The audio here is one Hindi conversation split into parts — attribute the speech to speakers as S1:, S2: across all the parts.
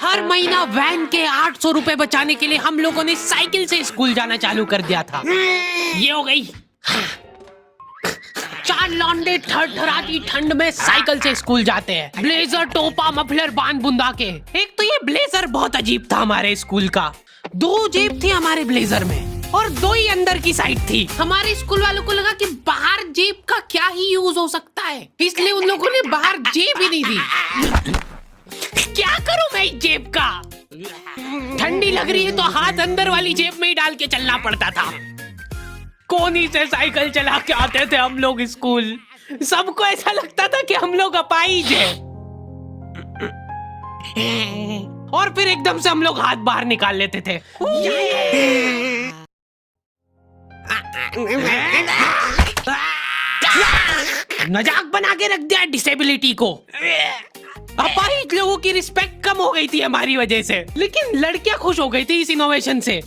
S1: हर महीना वैन के 800 रुपए बचाने के लिए हम लोगों ने साइकिल से स्कूल जाना चालू कर दिया था। ये हो गई। 4 लौंडे थरथराती ठंड में साइकिल से स्कूल जाते हैं, ब्लेजर, टोपा, मफलर बांध बुंदा के। एक तो ये ब्लेजर बहुत अजीब था हमारे स्कूल का। 2 जेब थी हमारे ब्लेजर में और 2 ही अंदर की साइड थी। हमारे स्कूल वालों को लगा कि बाहर जेब का क्या ही यूज हो सकता है, इसलिए उन लोगों ने बाहर जेब ही नहीं दी। क्या करूं मैं इस जेब का? ठंडी लग रही है तो हाथ अंदर वाली जेब में ही डाल के चलना पड़ता था। कोनी से साइकिल चला के आते थे हम लोग स्कूल। सबको ऐसा लगता था कि हम लोग अपाहिज हैं। और फिर एकदम से हम लोग हाथ बाहर निकाल लेते थे। मजाक बना के रख दिया डिसेबिलिटी को। अपाहिज लोगों की रिस्पेक्ट कम हो गई थी हमारी वजह से, लेकिन लड़कियां खुश हो गई थी इस इनोवेशन से।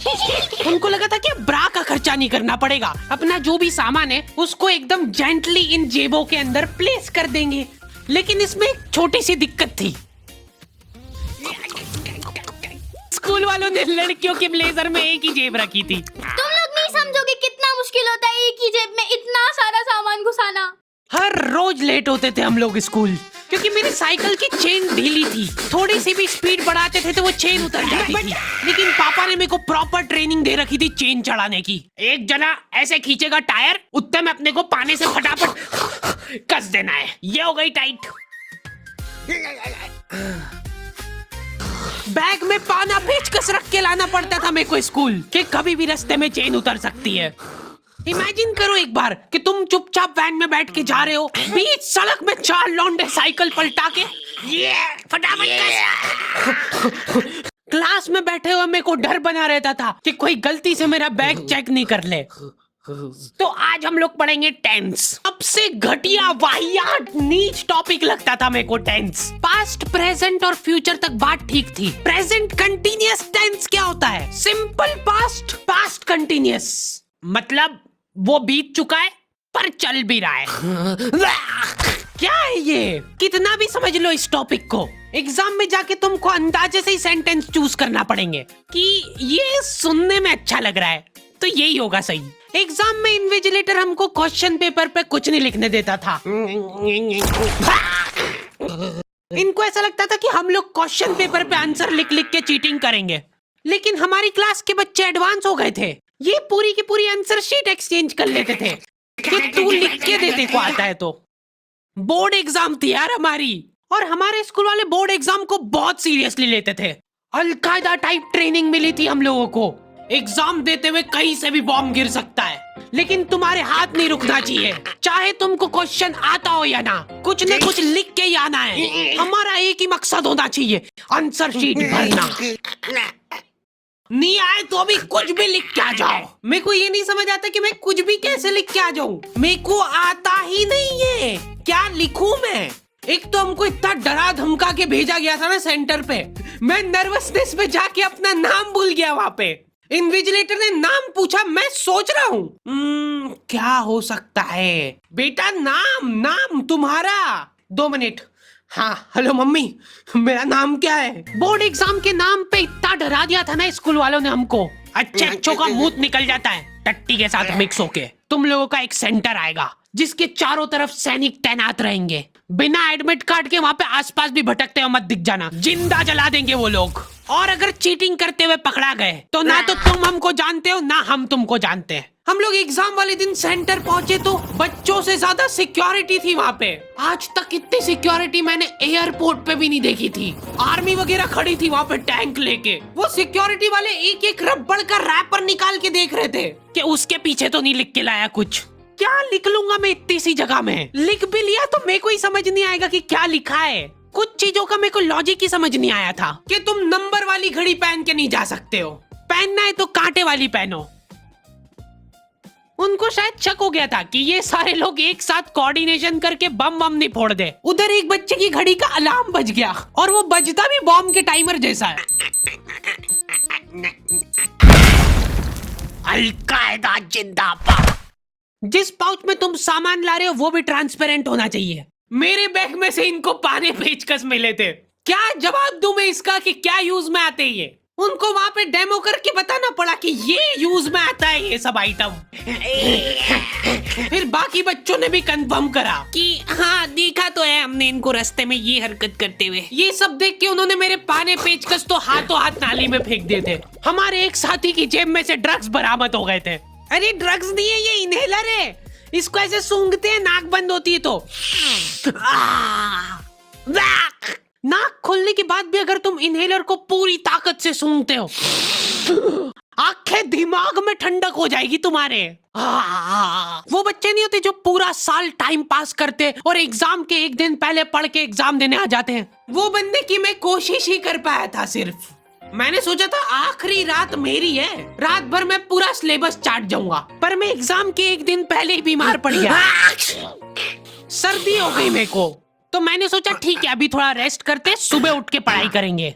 S1: उनको लगा था कि ब्रा का खर्चा नहीं करना पड़ेगा, अपना जो भी सामान है उसको एकदम जेंटली इन जेबों के अंदर प्लेस कर देंगे। लेकिन इसमें एक छोटी सी दिक्कत थी। स्कूल वालों ने लड़कियों के ब्लेजर में एक ही जेब रखी थी।
S2: तुम लोग नहीं समझोगे कितना मुश्किल होता है एक ही जेब में इतना सारा सामान घुसाना।
S1: हर रोज लेट होते थे हम लोग स्कूल, क्योंकि मेरी साइकिल की चेन ढीली थी। थोड़ी सी भी स्पीड बढ़ाते थे तो वो चेन उतर जाती थी। लेकिन पापा ने मेरे को प्रॉपर ट्रेनिंग दे रखी थी चेन चढ़ाने की। एक जना ऐसे खींचेगा टायर, उतने में अपने को पानी से फटाफट कस देना है। ये हो गई टाइट। बैग में पाना पेचकस रख के लाना पड़ता था मेरे को स्कूल, कि कभी भी रास्ते में चेन उतर सकती है। इमेजिन करो एक बार कि तुम चुपचाप वैन में बैठ के जा रहे हो, बीच सड़क में 4 लौंडे साइकिल पलटा के फटाफट क्लास में बैठे हुए मेरे को डर बना रहता था कि कोई गलती से मेरा बैग चेक नहीं कर ले। तो आज हम लोग पढ़ेंगे टेंस। सबसे घटिया, वाहियात, नीच टॉपिक लगता था मेरे को टेंस। पास्ट, प्रेजेंट और फ्यूचर तक बात ठीक थी। प्रेजेंट कंटिन्यूअस टेंस क्या होता है? सिंपल पास्ट, पास्ट कंटिन्यूअस, मतलब वो बीत चुका है पर चल भी रहा है। क्या है ये? कितना भी समझ लो इस टॉपिक को, एग्जाम में जाके तुमको अंदाजे से ही सेंटेंस चूज करना पड़ेंगे कि ये सुनने में अच्छा लग रहा है तो यही होगा सही। एग्जाम में इन्विजिलेटर हमको क्वेश्चन पेपर पे कुछ नहीं लिखने देता था। इनको ऐसा लगता था कि हम लोग क्वेश्चन पेपर पे आंसर लिख लिख के चीटिंग करेंगे। लेकिन हमारी क्लास के बच्चे एडवांस हो गए थे, ये पूरी की पूरी आंसर शीट एक्सचेंज कर लेते थे कि तू लिख के दे, तेरे को आता है तो। बोर्ड एग्जाम थी यार हमारी, और हमारे स्कूल वाले बोर्ड एग्जाम को बहुत सीरियसली लेते थे। अलकायदा टाइप ट्रेनिंग मिली थी हम लोगों को। एग्जाम देते हुए कहीं से भी बॉम्ब गिर सकता है, लेकिन तुम्हारे हाथ नहीं रुकना चाहिए, चाहे तुमको क्वेश्चन आता हो या ना, कुछ न कुछ लिख के ही आना है। हमारा एक ही मकसद होना चाहिए, आंसर शीट भरना। नहीं आए तो अभी कुछ भी लिख के आ जाओ। मेरे को ये नहीं समझ आता कि मैं कुछ भी कैसे लिख के आ जाऊं, मेरे को आता ही नहीं है। क्या लिखूं मैं? एक तो हमको इतना डरा धमका के भेजा गया था ना सेंटर पे, मैं नर्वसनेस में जाके अपना नाम भूल गया वहां पे। इन्विजिलेटर ने नाम पूछा, मैं सोच रहा हूँ क्या हो सकता है। बेटा नाम, नाम तुम्हारा। 2 मिनट। हाँ हेलो मम्मी, मेरा नाम क्या है? बोर्ड एग्जाम के नाम पे इतना डरा दिया था ना स्कूल वालों ने हमको, अच्छे अच्छों का मुंह निकल जाता है टट्टी के साथ मिक्स होके। तुम लोगों का एक सेंटर आएगा जिसके चारों तरफ सैनिक तैनात रहेंगे। बिना एडमिट कार्ड के वहाँ पे आसपास भी भटकते हो मत दिख जाना, जिंदा जला देंगे वो लोग। और अगर चीटिंग करते हुए पकड़ा गए तो ना तो तुम हमको जानते हो ना हम तुमको जानते हैं। हम लोग एग्जाम वाले दिन सेंटर पहुंचे तो बच्चों से ज्यादा सिक्योरिटी थी वहाँ पे। आज तक इतनी सिक्योरिटी मैंने एयरपोर्ट पे भी नहीं देखी थी। आर्मी वगैरह खड़ी थी वहाँ पे टैंक लेके। वो सिक्योरिटी वाले एक एक रबड़ का रैपर निकाल के देख रहे थे कि उसके पीछे तो नहीं लिख के लाया कुछ। क्या लिख लूंगा मैं इतनी सी जगह में? लिख भी लिया तो मेरे को ही समझ नहीं आएगा कि क्या लिखा है। कुछ चीजों का मेरे को लॉजिक ही समझ नहीं आया था कि तुम नंबर वाली घड़ी पहन के नहीं जा सकते हो, पहनना है तो कांटे वाली पहनो। उनको शायद शक हो गया था कि ये सारे लोग एक साथ कोऑर्डिनेशन करके बम बम नहीं फोड़ दे। उधर एक बच्चे की घड़ी का अलार्म बज गया और वो बजता भी बॉम्ब के टाइमर जैसा है। अलकायदा जिंदाबाद। जिस पाउच में तुम सामान ला रहे हो वो भी ट्रांसपेरेंट होना चाहिए। मेरे बैग में से इनको पाने पेचकस मिले थे, क्या जवाब दूं मैं इसका कि क्या यूज में आते हैं ये? उनको वहां पे डेमो करके बताना पड़ा कि ये यूज में आता है ये सब आइटम। फिर बाकी बच्चों ने भी कंफर्म करा कि हाँ देखा तो है हमने इनको रास्ते में ये हरकत करते हुए। ये सब देख के उन्होंने मेरे पाने पेचकस तो हाथों हाथ नाली में फेंक दिए थे। हमारे एक साथी की जेब में से ड्रग्स बरामद हो गए थे। अरे ड्रग्स नहीं है, ये इनहेलर है। इसको ऐसे सूंघते हैं, नाक बंद होती है तो नाक खोलने के बाद भी अगर तुम इनहेलर को पूरी ताकत से सूंघते हो, आंखें दिमाग में ठंडक हो जाएगी तुम्हारे। वो बच्चे नहीं होते जो पूरा साल टाइम पास करते और एग्जाम के एक दिन पहले पढ़ के एग्जाम देने आ जाते हैं। वो बनने की मैं कोशिश ही कर पाया था। सिर्फ मैंने सोचा था आखिरी रात मेरी है, रात भर मैं पूरा सिलेबस चाट जाऊंगा, पर मैं एग्जाम के एक दिन पहले ही बीमार पड़ गया। सर्दी हो गई मेरे को, तो मैंने सोचा ठीक है अभी थोड़ा रेस्ट करते, सुबह उठ के पढ़ाई करेंगे।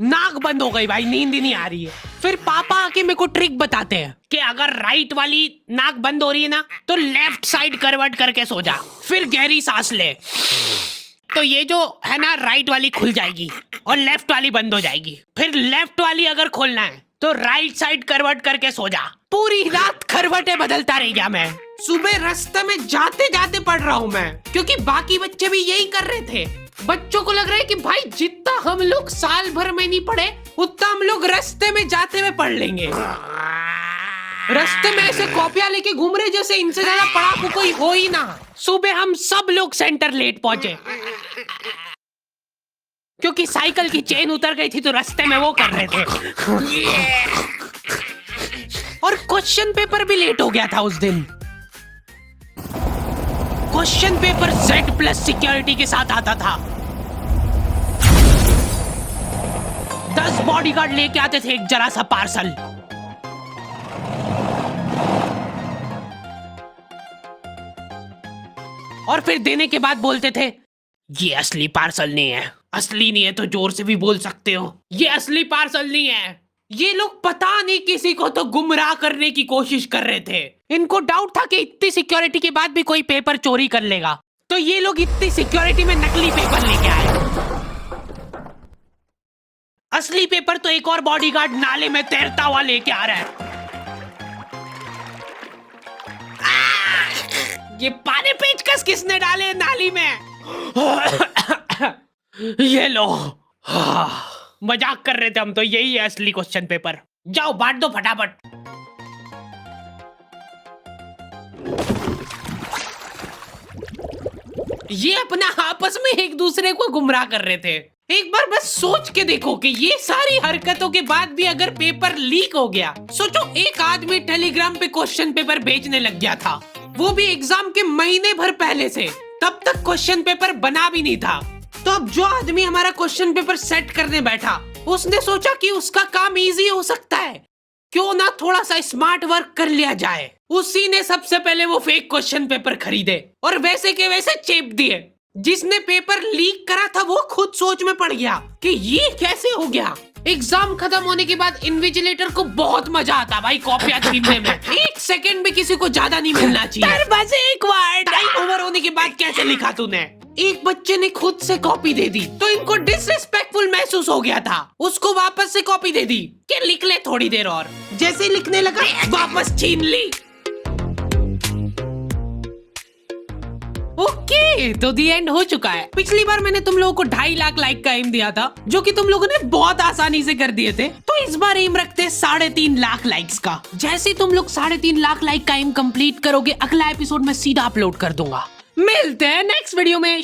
S1: नाक बंद हो गई भाई, नींद ही नहीं आ रही है। फिर पापा आके मेरे को ट्रिक बताते हैं कि अगर राइट वाली नाक बंद हो रही है ना तो लेफ्ट साइड करवट करके सो जा, फिर गहरी सांस ले, तो ये जो है ना राइट वाली खुल जाएगी और लेफ्ट वाली बंद हो जाएगी। फिर लेफ्ट वाली अगर खोलना है तो राइट साइड करवट करके सो जा। पूरी रात करवटें बदलता रह गया मैं। सुबह रास्ते में जाते जाते पढ़ रहा हूँ मैं, क्योंकि बाकी बच्चे भी यही कर रहे थे। बच्चों को लग रहा है कि भाई जितना हम लोग साल भर में नहीं पढ़े उतना हम लोग रास्ते में जाते हुए पढ़ लेंगे। रास्ते में ऐसे कॉपियां लेके घूम रहे जैसे इनसे ज्यादा पढ़ाकू कोई हो ही ना। सुबह हम सब लोग सेंटर लेट पहुंचे क्योंकि साइकिल की चेन उतर गई थी तो रास्ते में वो कर रहे थे। और क्वेश्चन पेपर भी लेट हो गया था उस दिन। क्वेश्चन पेपर Z+ सिक्योरिटी के साथ आता था। 10 बॉडीगार्ड लेके आते थे एक जरा सा पार्सल। और फिर देने के बाद बोलते थे ये असली पार्सल नहीं है। असली नहीं है तो जोर से भी बोल सकते हो ये असली पार्सल नहीं है। ये लोग पता नहीं किसी को तो गुमराह करने की कोशिश कर रहे थे। इनको डाउट था कि इतनी सिक्योरिटी के बाद भी कोई पेपर चोरी कर लेगा, तो ये लोग इतनी सिक्योरिटी में नकली पेपर लेके आए। असली पेपर तो एक और बॉडीगार्ड नाले में तैरता हुआ लेके आ रहा है। ये पाने पेचकस किसने डाले नाली में? ये लो। मजाक कर रहे थे हम तो, यही है असली क्वेश्चन पेपर। जाओ बांट दो फटाफट। ये अपना आपस में एक दूसरे को गुमराह कर रहे थे। एक बार बस सोच के देखो कि ये सारी हरकतों के बाद भी अगर पेपर लीक हो गया, सोचो एक आदमी टेलीग्राम पे क्वेश्चन पेपर बेचने लग गया था, वो भी एग्जाम के महीने भर पहले से, तब तक क्वेश्चन पेपर बना भी नहीं था। तो अब जो आदमी हमारा क्वेश्चन पेपर सेट करने बैठा, उसने सोचा कि उसका काम इजी हो सकता है, क्यों ना थोड़ा सा स्मार्ट वर्क कर लिया जाए। उसी ने सबसे पहले वो फेक क्वेश्चन पेपर खरीदे और वैसे के वैसे चेप दिए। जिसने पेपर लीक करा था वो खुद सोच में पड़ गया कि ये कैसे हो गया। एग्जाम खत्म होने के बाद इन्विजिलेटर को बहुत मजा आता भाई कॉपियां छीनने में। एक सेकंड भी किसी को ज्यादा नहीं मिलना चाहिए। बस एक बार टाइम ओवर होने के बाद कैसे लिखा तूने? एक बच्चे ने खुद से कॉपी दे दी तो इनको डिसरिस्पेक्टफुल महसूस हो गया था। उसको वापस से कॉपी दे दी कि लिख ले थोड़ी देर और। जैसे लिखने लगा वापस छीन ली। ओके, तो दी एंड हो चुका है। पिछली बार मैंने तुम लोगों को 2.5 लाख लाइक का एम दिया था, जो कि तुम लोगों ने बहुत आसानी से कर दिए थे। तो इस बार एम रखते हैं 3.5 लाख लाइक्स का। जैसे तुम लोग 3.5 लाख लाइक का एम कंप्लीट करोगे, अगला एपिसोड में सीधा अपलोड कर दूंगा। मिलते हैं नेक्स्ट वीडियो में।